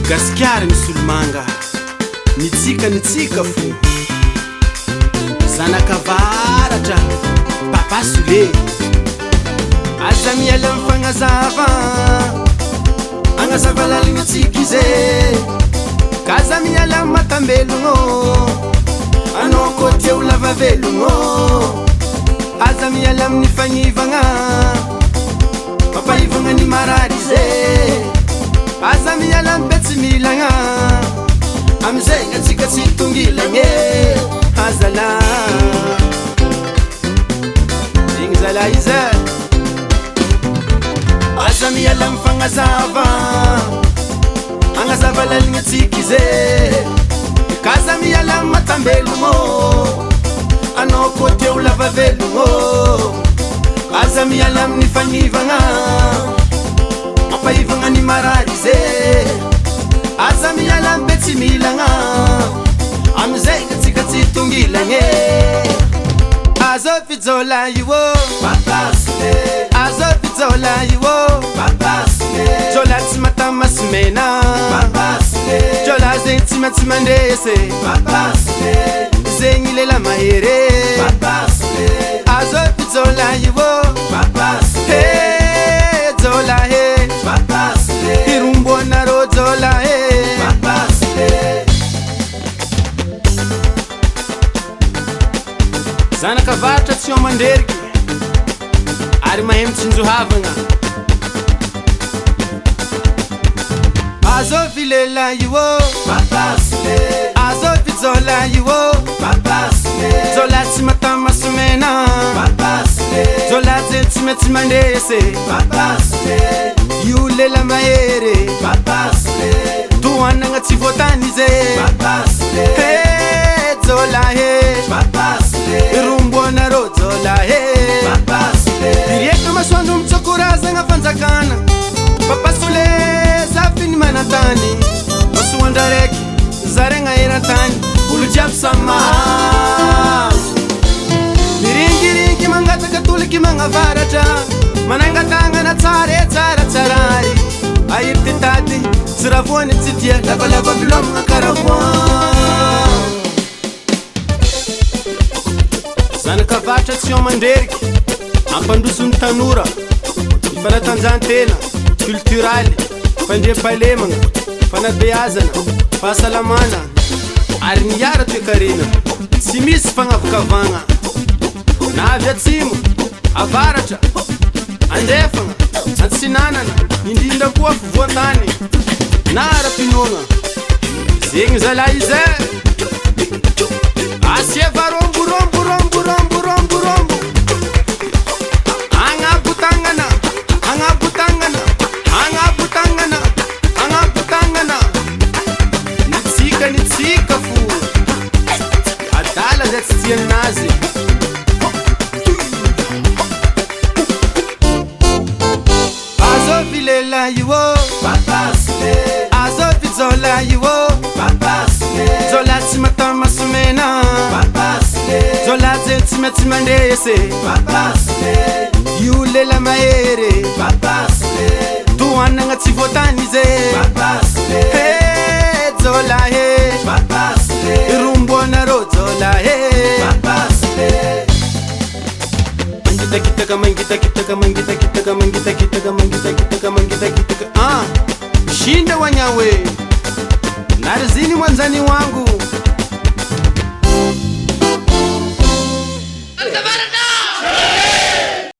Gaskiara misolomanga nitsika fo zanakavaratra papa Sole aza miala mifagnazava agnazava laligny tsika ize kaza miala matambelogno anao koa teo lava velogno aza miala amin'ny fagnivagna papaivagna ny marary ize aza miala mbetsy milagna amizay atsika tsy tongilagny azala igny zala ize aza miala mifagnazava agnazava laligny atsika ize kaza miala matambelogno anao koa teo lava velogno aza miala amin'ny fagnivagna papaivagna ny marary ize aza miala mbetsy milagna amizay atsika tsy tongilagny azo fijola io papa Sole azo fijola io papa Sole jola tsy matamasimena papa Sole jola zegny tsy maintsy mandresy papa Sole zegny lela mahery papa Sole azo fijola io papa Sole jola he papa Sole irumboanaro jola he papa Sole zanakavaratra tsy manderiky ary mahay mitsinjohavagna azo vilela io papa Sole azo fijola io papa Sole jola tsy matamasimena papa Sole jola ze tsy maintsy mandresy papa Sole io lela mahery papa Sole toanagna tsy voatany ize papa Sole jola he papa Sole iromboanaro jola he papa Sole direka masoandro mitsokorazagna fanjakana papa Sole zafiny manantany masoandra raiky zaregna erantany olo jiaby samazo miringiringy mangataka toliky magnavaratra manangatagnana tsara tsaratsarary ahiry titady tsy ravoany tsy dia lavalava milomagna karavoan zanakavaratra tsy mandreriky ampandrosony tanora ny fanatanjahantena kulturaly fandriampahalemagna fanabeazana fahasalamana ary niara toekarena tsy misy fagnavakavagna na avy atsimo avaratra andrefagna antsinanana indrindra koa fivoantany na ara-pinogna zegny zala ize asieva romboromboromboromboromborombo agnabotangana agnabotangana agnabotangana agnabotangana nitsika fo adala zay tsy tianazy azo vilela io papa Sole azo fijola io papa Sole jola tsy matamasimena papa Sole jola ze tsy maintsy mandresy papa Sole io lela mahery papa Sole toanagna tsy voatany ize papa Sole jola he papa Sole iromboanaro jola he papa Sole mangitakitaka mangitakitaka mangitakitaka mangitakitaka mangitakitaka mangitakitaka shinda wanyawe narizini mwanzani wangu